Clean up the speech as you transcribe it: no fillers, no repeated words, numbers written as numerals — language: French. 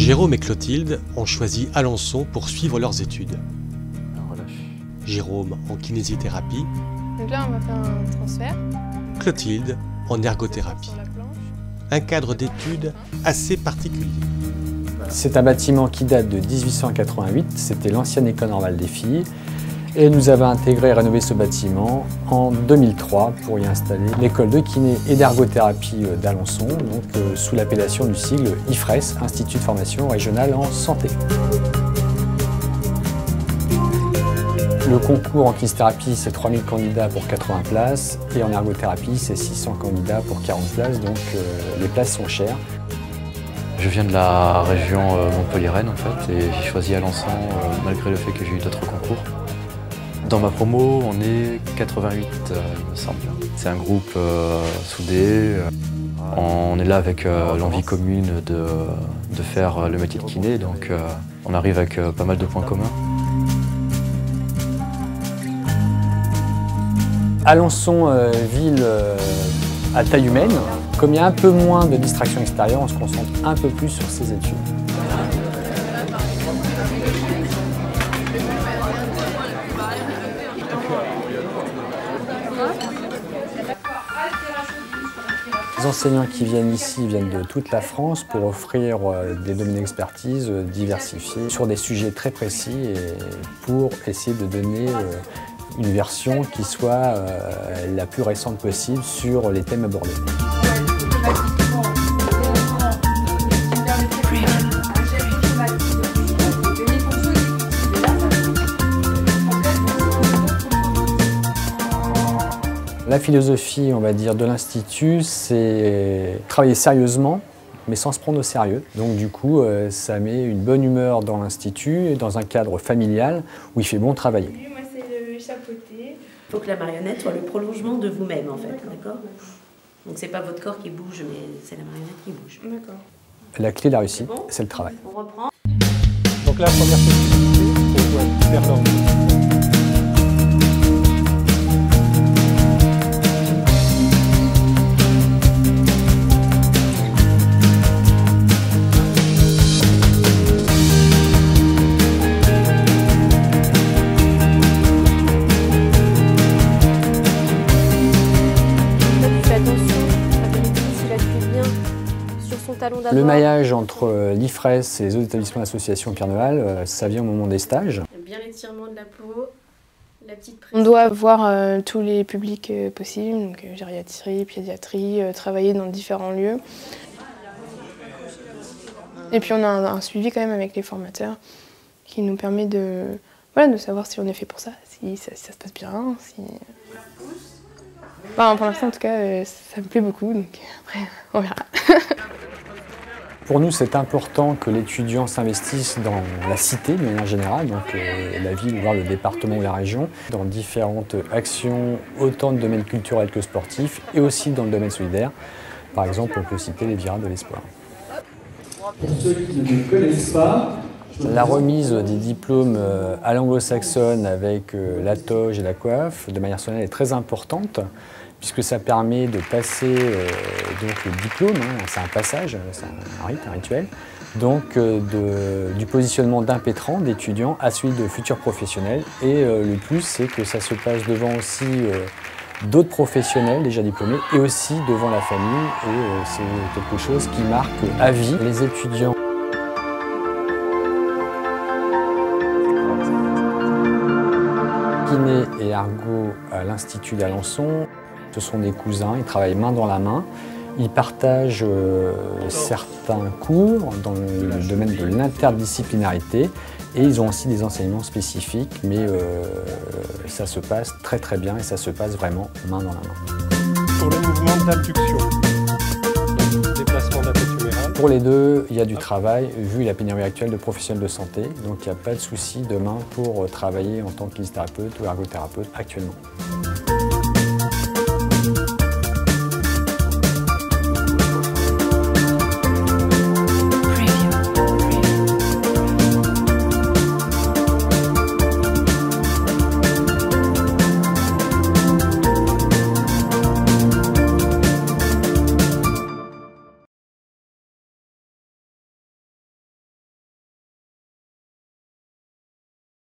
Jérôme et Clotilde ont choisi Alençon pour suivre leurs études. Jérôme en kinésithérapie. Donc là, on va faire un transfert. Clotilde en ergothérapie. Un cadre d'études assez particulier. C'est un bâtiment qui date de 1888, c'était l'ancienne école normale des filles. Et nous avons intégré et rénové ce bâtiment en 2003 pour y installer l'école de kiné et d'ergothérapie d'Alençon, donc sous l'appellation du sigle IFRES, Institut de formation régionale en santé. Le concours en kinésithérapie, c'est 3000 candidats pour 80 places et en ergothérapie, c'est 600 candidats pour 40 places, donc les places sont chères. Je viens de la région Montpellier-Rennes en fait, et j'ai choisi Alençon malgré le fait que j'ai eu d'autres concours. Dans ma promo, on est 88, il me semble. C'est un groupe soudé. On est là avec l'envie commune de faire le métier de kiné, donc on arrive avec pas mal de points communs. Alençon, ville à taille humaine. Comme il y a un peu moins de distractions extérieures, on se concentre un peu plus sur ses études. Les enseignants qui viennent ici viennent de toute la France pour offrir des domaines d'expertise diversifiés sur des sujets très précis et pour essayer de donner une version qui soit la plus récente possible sur les thèmes abordés. La philosophie, on va dire, de l'Institut, c'est travailler sérieusement, mais sans se prendre au sérieux. Donc du coup, ça met une bonne humeur dans l'Institut et dans un cadre familial où il fait bon travailler. Moi, c'est le chapeauté. Il faut que la marionnette soit le prolongement de vous-même, en fait, d'accord? Donc c'est pas votre corps qui bouge, mais c'est la marionnette qui bouge. D'accord. La clé de la réussite, c'est le travail. On reprend. Donc la première possibilité, pour faire l'ordre. Le maillage entre l'IFRES et les autres établissements d'association Pierre Noël, ça vient au moment des stages. Bien l'étirement de la peau, la petite pression. On doit voir tous les publics possibles, donc gériatrie, pédiatrie, travailler dans différents lieux. Et puis on a un suivi quand même avec les formateurs qui nous permet de savoir si on est fait pour ça, si ça se passe bien. Si... Enfin, pour l'instant en tout cas, ça me plaît beaucoup, donc après on verra. Pour nous, c'est important que l'étudiant s'investisse dans la cité, de manière générale, donc la ville, voire le département ou la région, dans différentes actions, autant de domaines culturels que sportifs, et aussi dans le domaine solidaire. Par exemple, on peut citer les virades de l'espoir. Pour ceux qui ne me connaissent pas, la remise des diplômes à l'anglo-saxonne avec la toge et la coiffe, de manière solennelle, est très importante, puisque ça permet de passer donc le diplôme, hein, c'est un passage, c'est un rite, un rituel, donc du positionnement d'impétrant, d'étudiant, à celui de futurs professionnels. Et le plus, c'est que ça se passe devant aussi d'autres professionnels déjà diplômés et aussi devant la famille, et c'est quelque chose qui marque à vie les étudiants. Kiné et ergo à l'Institut d'Alençon. Ce sont des cousins, ils travaillent main dans la main. Ils partagent certains cours dans le domaine de l'interdisciplinarité et ils ont aussi des enseignements spécifiques, mais ça se passe très très bien et ça se passe vraiment main dans la main. Pour le mouvement d'abduction, déplacement d'apothuméral. Pour les deux, il y a du travail, vu la pénurie actuelle de professionnels de santé, donc il n'y a pas de souci demain pour travailler en tant que kinésithérapeute ou ergothérapeute actuellement.